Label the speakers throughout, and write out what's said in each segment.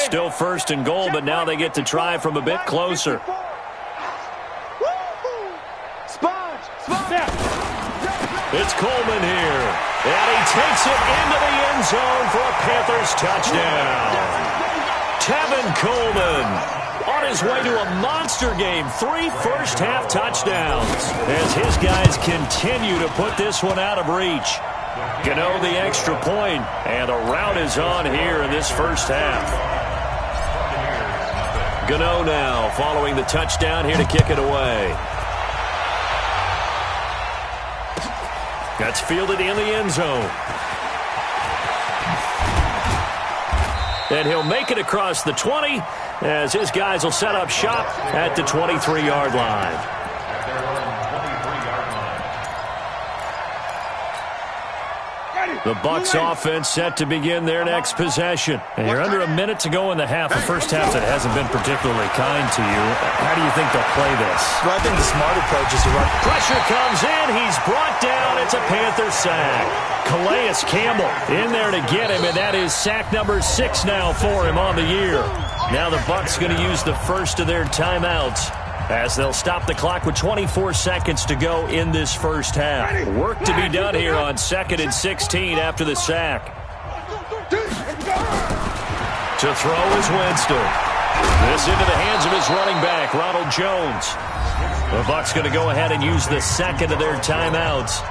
Speaker 1: Still first and goal, but now they get to try from a bit closer. It's Coleman here, and he takes it into the end zone for a Panthers touchdown. Tevin Coleman on his way to a monster game, 3 first-half touchdowns, as his guys continue to put this one out of reach. Gano the extra point, and a rout is on here in this first half. Gano now following the touchdown here to kick it away. That's fielded in the end zone. And he'll make it across the 20 as his guys will set up shop at the 23-yard line. The Bucs offense set to begin their next possession. And you're under a minute to go in the half. A first half that hasn't been particularly kind to you. How do you think they'll play this?
Speaker 2: Well, I think the smart approach is to run.
Speaker 1: Pressure comes in. He's brought down. It's a Panther sack. Calais Campbell in there to get him, and that is sack number 6 now for him on the year. Now the Bucs going to use the first of their timeouts, as they'll stop the clock with 24 seconds to go in this first half. Work to be done here on 2nd and 16 after the sack. To throw is Winston. This into the hands of his running back, Ronald Jones. The Bucs going to go ahead and use the second of their timeouts,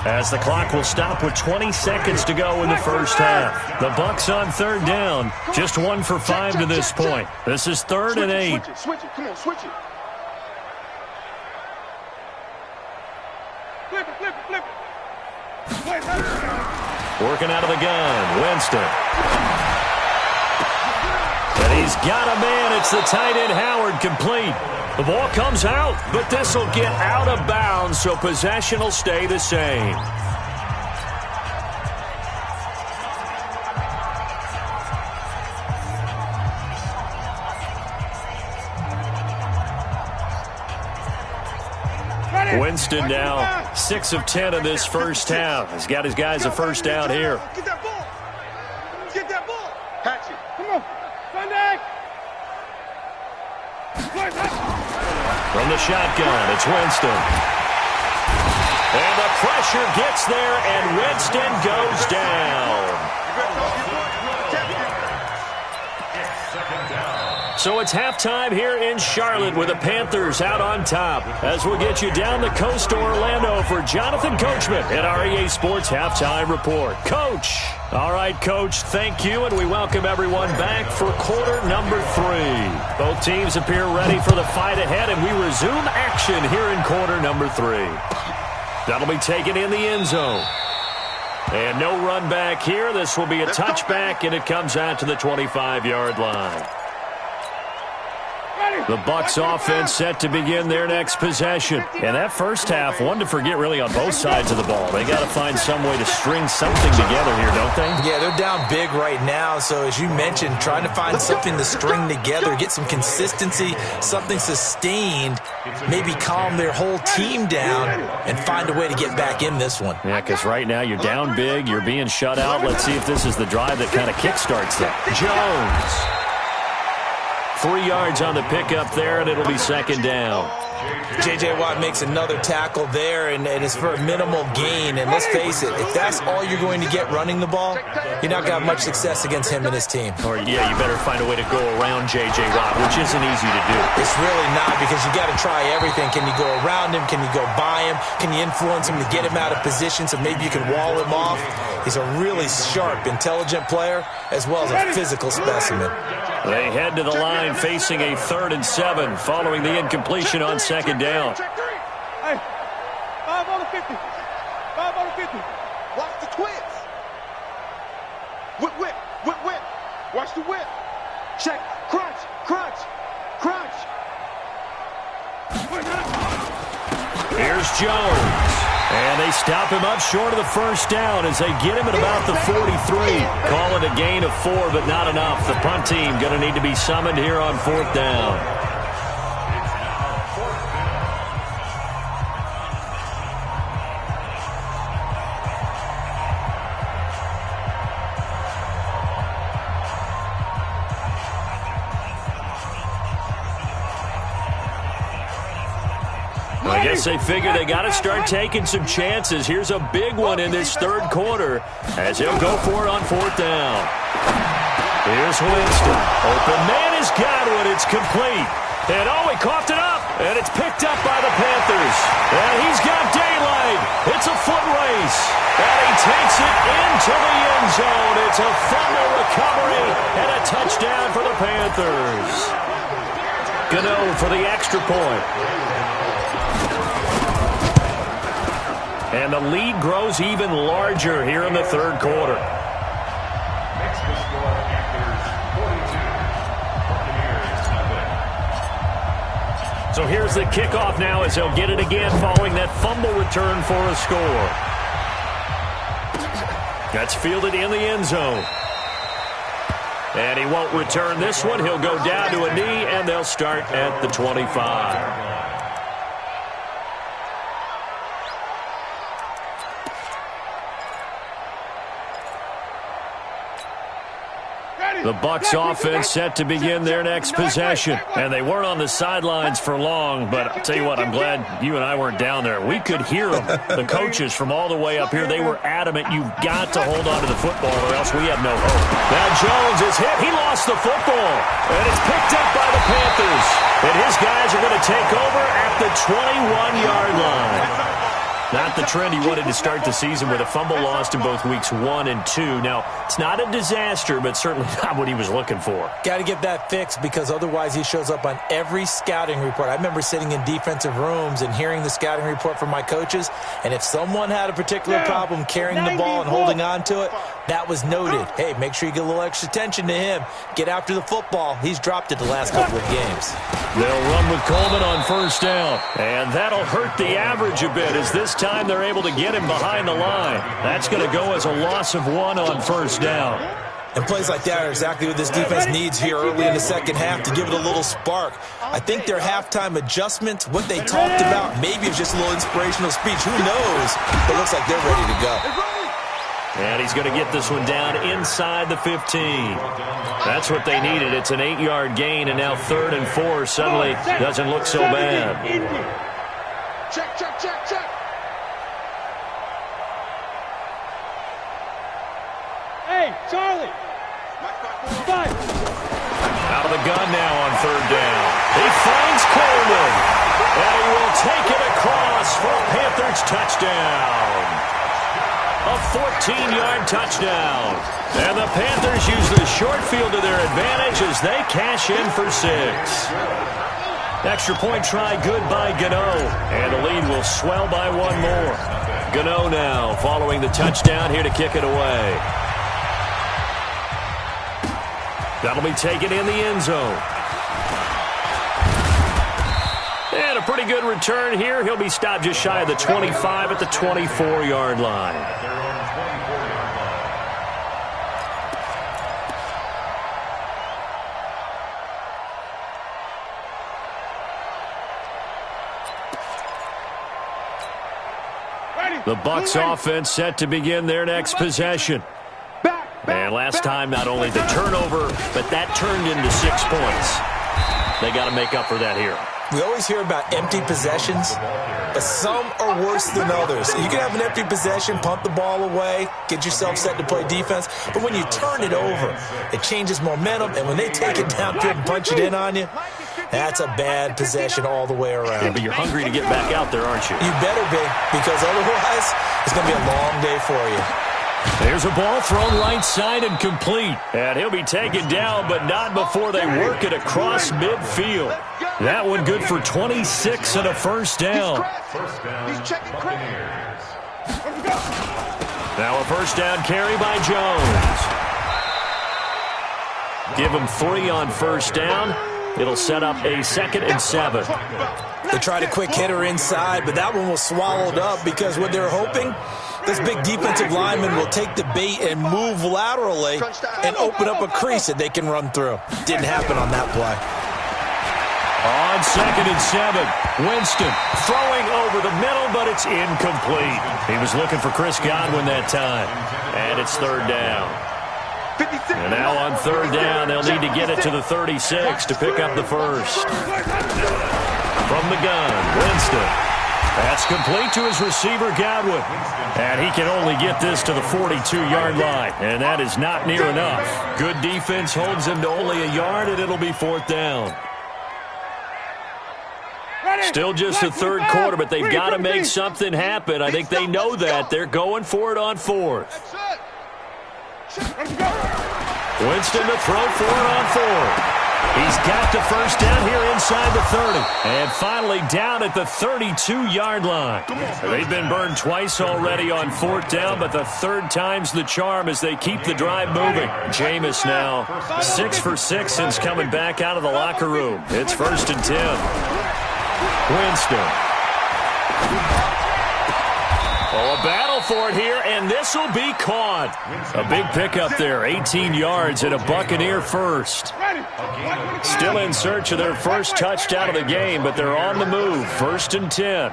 Speaker 1: as the clock will stop with 20 seconds to go in the first half. The Bucs on 3rd down, just 1 for 5 to this point. This is 3rd and 8.
Speaker 3: Switch it. Come on, switch it. Flip it.
Speaker 1: Working out of the gun, Winston. And he's got a man. It's the tight end, Howard, complete. The ball comes out, but this will get out of bounds, so possession will stay the same. Winston now 6 of 10 in this first half. He's got his guys a first down here.
Speaker 3: Get that ball. Get that ball. Catch it. Come on. Sunday.
Speaker 1: From the shotgun, it's Winston. And the pressure gets there, and Winston goes down. So it's halftime here in Charlotte with the Panthers out on top, as we'll get you down the coast to Orlando for Jonathan Coachman at our EA Sports Halftime Report. Coach. All right, Coach, thank you, and we welcome everyone back for quarter number 3. Both teams appear ready for the fight ahead, and we resume action here in quarter number 3. That'll be taken in the end zone. And no run back here. This will be a touchback, and it comes out to the 25-yard line. The Bucs offense set to begin their next possession. And that first half, one to forget really on both sides of the ball. They got to find some way to string something together here, don't they?
Speaker 2: Yeah, they're down big right now. So as you mentioned, trying to find something to string together, get some consistency, something sustained, maybe calm their whole team down and find a way to get back in this one.
Speaker 1: Yeah, because right now you're down big, you're being shut out. Let's see if this is the drive that kind of kickstarts that. Jones. 3 yards on the pickup there, and it'll be 2nd down.
Speaker 2: J.J. Watt makes another tackle there, and it's for a minimal gain. And let's face it, if that's all you're going to get running the ball, you're not going to have much success against him and his team.
Speaker 1: Or, yeah, you better find a way to go around J.J. Watt, which isn't easy to do.
Speaker 2: It's really not, because you got to try everything. Can you go around him? Can you go by him? Can you influence him to get him out of position so maybe you can wall him off? He's a really sharp, intelligent player, as well as a physical specimen.
Speaker 1: They head to the line facing a 3rd and 7 following the incompletion on 2nd down.
Speaker 3: Hey, 5 on the 50. 5 on the 50. Watch the twins. Whip. Watch the whip. Check. Crunch.
Speaker 1: Here's Jones. And they stop him up short of the first down as they get him at about the 43. Call it a gain of 4, but not enough. The punt team going to need to be summoned here on 4th down. I guess they figure they got to start taking some chances. Here's a big one in this third quarter as he'll go for it on fourth down. Here's Winston. Open man has got one. It's complete. And he coughed it up, and it's picked up by the Panthers. And he's got daylight. It's a foot race. And he takes it into the end zone. It's a fumble recovery and a touchdown for the Panthers. Gano for the extra point. And the lead grows even larger here in the third quarter. So here's the kickoff now as he'll get it again following that fumble return for a score. That's fielded in the end zone. And he won't return this one. He'll go down to a knee, and they'll start at the 25. The Bucs offense set to begin their next possession. And they weren't on the sidelines for long, but I'll tell you what, I'm glad you and I weren't down there. We could hear them. The coaches from all the way up here, they were adamant, you've got to hold on to the football or else we have no hope. Now Jones is hit. He lost the football. And it's picked up by the Panthers. And his guys are going to take over at the 21-yard line. Not the trend he wanted to start the season with a fumble lost in both weeks 1 and 2. Now, it's not a disaster, but certainly not what he was looking for.
Speaker 2: Got to get that fixed because otherwise he shows up on every scouting report. I remember sitting in defensive rooms and hearing the scouting report from my coaches, and if someone had a particular problem carrying the ball and holding on to it, that was noted. Hey, make sure you get a little extra attention to him. Get after the football. He's dropped it the last couple of games.
Speaker 1: They'll run with Coleman on first down, and that'll hurt the average a bit as this time they're able to get him behind the line. That's going to go as a loss of 1 on first down.
Speaker 2: And plays like that are exactly what this defense needs here early in the second half to give it a little spark. I think their halftime adjustments, what they talked about, maybe it's just a little inspirational speech. Who knows? It looks like they're ready to go.
Speaker 1: And he's going to get this one down inside the 15. That's what they needed. It's an 8-yard gain, and now 3rd and 4 suddenly doesn't look so bad.
Speaker 3: Check, check, check, check. Hey, Charlie.
Speaker 1: Out of the gun now on 3rd down. He finds Coleman. And he will take it across for a Panthers touchdown. A 14-yard touchdown. And the Panthers use the short field to their advantage as they cash in for 6. Extra point try good by Gano. And the lead will swell by 1 more. Gano now following the touchdown here to kick it away. That'll be taken in the end zone. And a pretty good return here. He'll be stopped just shy of the 25 at the 24-yard line. The Bucs offense set to begin their next possession. And last time, not only the turnover, but that turned into 6 points. They got to make up for that here.
Speaker 2: We always hear about empty possessions, but some are worse than others. You can have an empty possession, punt the ball away, get yourself set to play defense, but when you turn it over, it changes momentum, and when they take it down and punch it in on you, that's a bad possession all the way around.
Speaker 1: Yeah, but you're hungry to get back out there, aren't you?
Speaker 2: You better be, because otherwise, it's going to be a long day for you.
Speaker 1: There's a ball thrown right side and complete. And he'll be taken down, but not before they work it across midfield. That one good for 26 and a first down. Now a first down carry by Jones. Give him 3 on first down. It'll set up a 2nd and 7.
Speaker 2: They tried a quick hitter inside, but that one was swallowed up because what they're hoping, this big defensive lineman will take the bait and move laterally and open up a crease that they can run through. Didn't happen on that play.
Speaker 1: On 2nd and 7, Winston throwing over the middle, but it's incomplete. He was looking for Chris Godwin that time. And it's 3rd down. And now on 3rd down, they'll need to get it to the 36 to pick up the first. From the gun, Winston. That's complete to his receiver, Godwin. And he can only get this to the 42-yard line, and that is not near enough. Good defense holds him to only a yard, and it'll be 4th down. Still just the third quarter, but they've got to make something happen. I think they know that. They're going for it on 4th. Winston to throw for it on 4th. He's got the first down here inside the 30. And finally down at the 32-yard line. They've been burned twice already on 4th down, but the third time's the charm as they keep the drive moving. Jameis now 6 for 6 since coming back out of the locker room. It's 1st and 10. Winston. Oh, a battle for it here, and this will be caught. A big pickup there, 18 yards and a Buccaneer first. Still in search of their first touchdown of the game, but they're on the move. 1st and 10.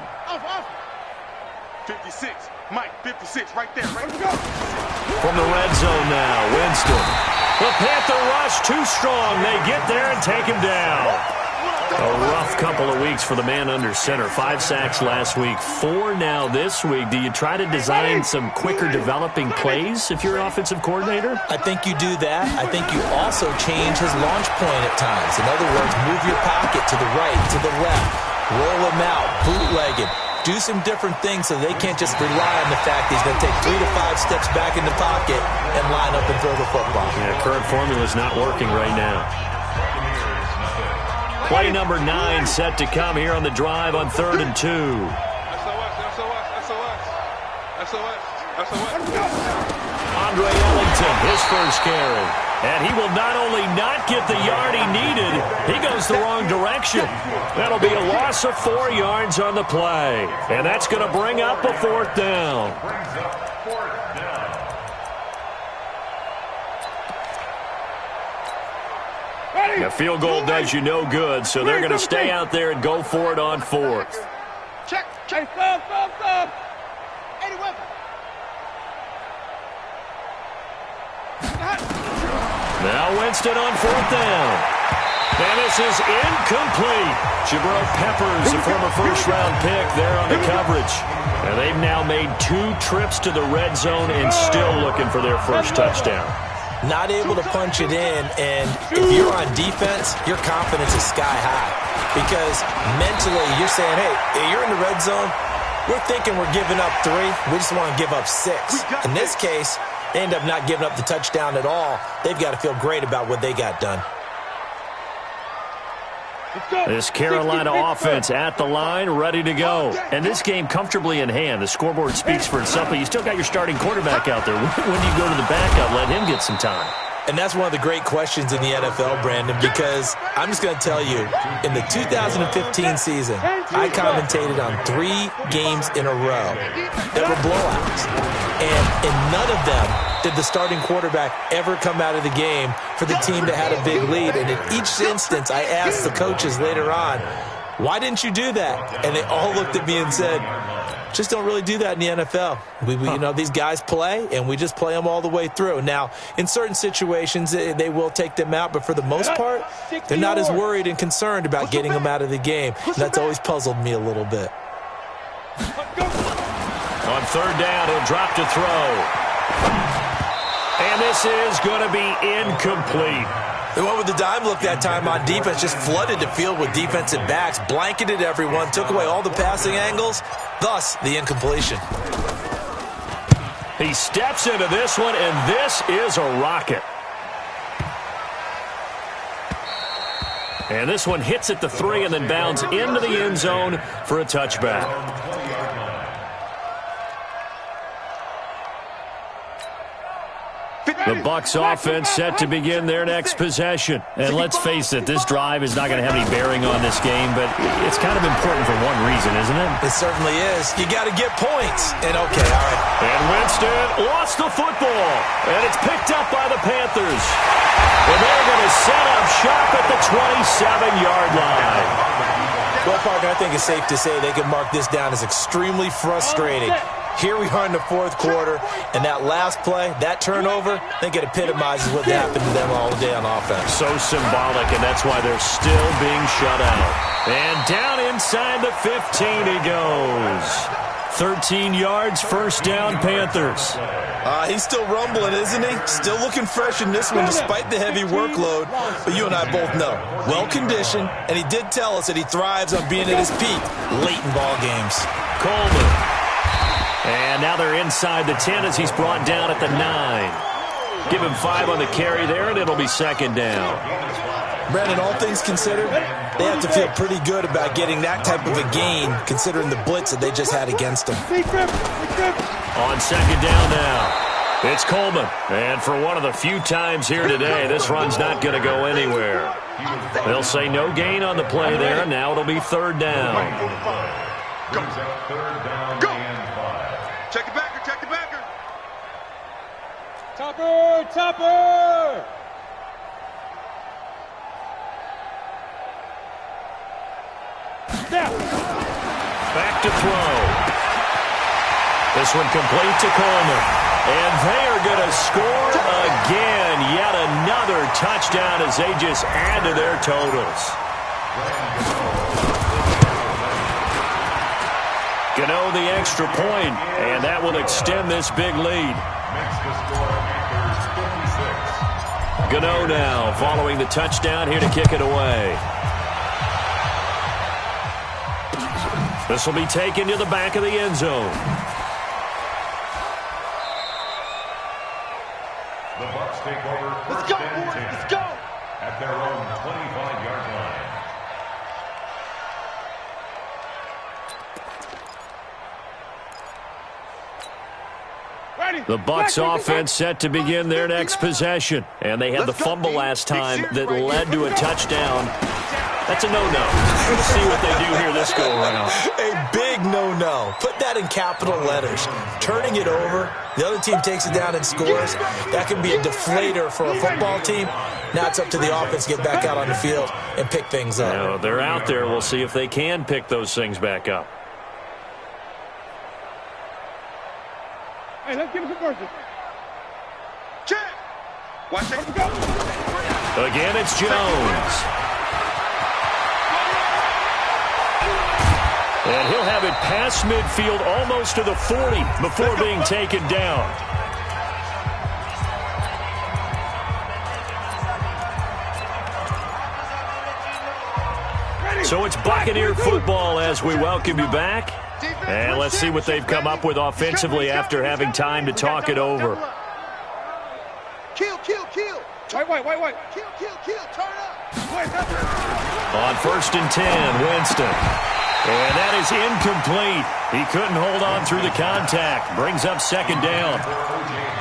Speaker 3: 56. Mike, 56, right there.
Speaker 1: From the red zone now, Winston. The Panther rush too strong. They get there and take him down. A rough couple of weeks for the man under center. 5 sacks last week, 4 now this week. Do you try to design some quicker developing plays if you're an offensive coordinator?
Speaker 2: I think you do that. I think you also change his launch point at times. In other words, move your pocket to the right, to the left, roll him out, bootleg it. Do some different things so they can't just rely on the fact that he's going to take 3 to 5 steps back in the pocket and line up and throw the football.
Speaker 1: Yeah, current formula is not working right now. Play number 9 set to come here on the drive on 3rd and 2. Andre Ellington, his first carry. And he will not only not get the yard he needed, he goes the wrong direction. That'll be a loss of 4 yards on the play. And that's going to bring up a 4th down. A field goal does you no good, so they're going to stay out there and go for it on 4th.
Speaker 3: Check. Thumb. 81.
Speaker 1: Now Winston on 4th down. And this is incomplete. Jabril Peppers, a former first-round pick, there on the coverage. And they've now made 2 trips to the red zone and still looking for their first touchdown.
Speaker 2: Not able to punch it in, and if you're on defense, your confidence is sky high. Because mentally, you're saying, hey, you're in the red zone. We're thinking we're giving up 3. We just want to give up 6. In this case, they end up not giving up the touchdown at all. They've got to feel great about what they got done.
Speaker 1: This Carolina offense at the line, ready to go. And this game comfortably in hand. The scoreboard speaks for itself, but you still got your starting quarterback out there. When do you go to the backup, let him get some time?
Speaker 2: And that's one of the great questions in the NFL, Brandon, because I'm just going to tell you, in the 2015 season, I commentated on 3 games in a row that were blowouts. And in none of them did the starting quarterback ever come out of the game for the team that had a big lead. And in each instance, I asked the coaches later on, why didn't you do that? And they all looked at me and said, just don't really do that in the NFL. You know, these guys play, and we just play them all the way through. Now, in certain situations, they will take them out, but for the most part, they're not as worried and concerned about getting them out of the game. And that's always puzzled me a little bit.
Speaker 1: On 3rd down, he'll drop to throw. And this is going to be incomplete.
Speaker 2: They went with the dime look that time on defense, just flooded the field with defensive backs, blanketed everyone, took away all the passing angles, thus the incompletion.
Speaker 1: He steps into this one, and this is a rocket. And this one hits at the 3 and then bounds into the end zone for a touchback. The Bucs offense set to begin their next possession. And let's face it, this drive is not going to have any bearing on this game, but it's kind of important for one reason, isn't it?
Speaker 2: It certainly is. You got to get points. And okay, all right.
Speaker 1: And Winston lost the football. And it's picked up by the Panthers. And they're going to set up shop at the 27-yard line.
Speaker 2: Well, partner, I think it's safe to say they can mark this down as extremely frustrating. Here we are in the fourth quarter, and that last play, that turnover, I think it epitomizes what happened to them all day on offense.
Speaker 1: So symbolic, and that's why they're still being shut out. And down inside the 15 he goes. 13 yards, first down, Panthers.
Speaker 2: He's still rumbling, isn't he? Still looking fresh in this one despite the heavy workload. But you and I both know, well-conditioned, and he did tell us that he thrives on being at his peak late in ball games.
Speaker 1: Coleman. And now they're inside the 10 as he's brought down at the 9. Give him 5 on the carry there, and it'll be second down.
Speaker 2: Brandon, all things considered, they have to feel pretty good about getting that type of a gain, considering the blitz that they just had against them.
Speaker 1: On second down now, it's Coleman. And for one of the few times here today, this run's not going to go anywhere. They'll say no gain on the play there. Now it'll be third down.
Speaker 3: Go. Go. Check the backer, check the backer. Topper.
Speaker 1: Back to throw. This one complete to Coleman. And they are going to score again. Yet another touchdown as they just add to their totals. Gano the extra point, and that will extend this big lead. Gano now following the touchdown here to kick it away. This will be taken to the back of the end zone.
Speaker 4: The Bucs take over first and 10
Speaker 3: Let's go.
Speaker 4: at their own 25-yard line.
Speaker 1: The Bucs offense set to begin their next possession. And they had the fumble last time that led to a touchdown. That's a no-no. We'll see what they do here this go-around.
Speaker 2: A big no-no. Put that in capital letters. Turning it over, the other team takes it down and scores. That can be a deflator for a football team. Now it's up to the offense to get back out on the field and pick things up.
Speaker 1: Now, they're out there. We'll see if they can pick those things back up.
Speaker 3: Hey, let's give it some mercy. Check. Watch it.
Speaker 1: Again, it's Jones. And he'll have it past midfield almost to the 40 before being taken down. So it's Buccaneer football as we welcome you back. And let's see what they've come up with offensively after having time to talk it over.
Speaker 3: Kill. Wait. Kill. Turn up.
Speaker 1: On first and 10, Winston. And that is incomplete. He couldn't hold on through the contact. Brings up second down.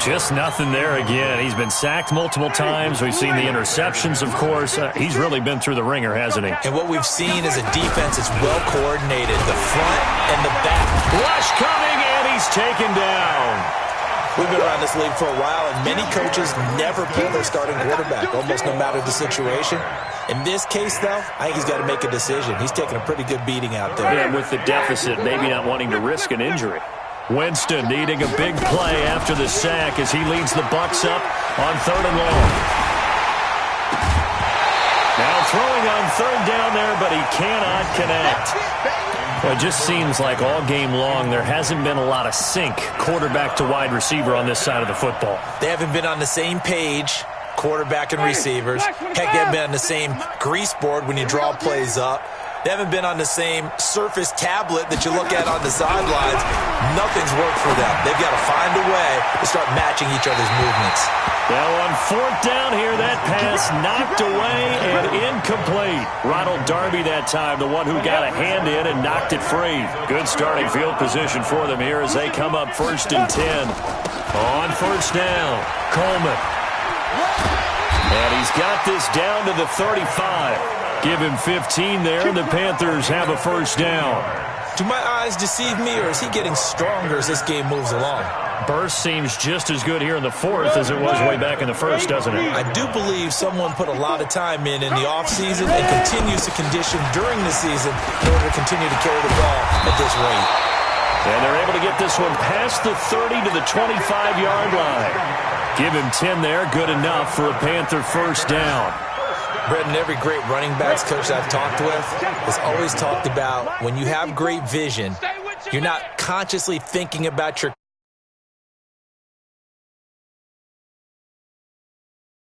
Speaker 1: Just nothing there again. He's been sacked multiple times. We've seen the interceptions, of course. He's really been through the ringer, hasn't he?
Speaker 2: And what we've seen is a defense that's well coordinated. The front and the back.
Speaker 1: Rush coming, and he's taken down.
Speaker 2: We've been around this league for a while, and many coaches never pull their starting quarterback, almost no matter the situation. In this case, though, I think he's got to make a decision. He's taking a pretty good beating out there.
Speaker 1: And with the deficit, maybe not wanting to risk an injury. Winston needing a big play after the sack as he leads the Bucs up on third and long. Now throwing on third down there, but he cannot connect. Well, it just seems like all game long there hasn't been a lot of sync quarterback to wide receiver on this side of the football.
Speaker 2: They haven't been on the same page, quarterback and receivers. Heck, they haven't been on the same grease board when you draw plays up. They haven't been on the same Surface tablet that you look at on the sidelines. Nothing's worked for them. They've got to find a way to start matching each other's movements.
Speaker 1: Now on fourth down here, that pass knocked away and incomplete. Ronald Darby that time, the one who got a hand in and knocked it free. Good starting field position for them here as they come up first and 10. On first down, Coleman. And he's got this down to the 35. Give him 15 there, and the Panthers have a first down.
Speaker 2: Do my eyes deceive me, or is he getting stronger as this game moves along?
Speaker 1: Burst seems just as good here in the fourth as it was way back in the first, doesn't it?
Speaker 2: I do believe someone put a lot of time in the offseason and continues to condition during the season in order to continue to carry the ball at this rate.
Speaker 1: And they're able to get this one past the 30 to the 25-yard line. Give him 10 there, good enough for a Panther first down.
Speaker 2: Brendan, every great running backs coach I've talked with has always talked about when you have great vision, you're not consciously thinking about your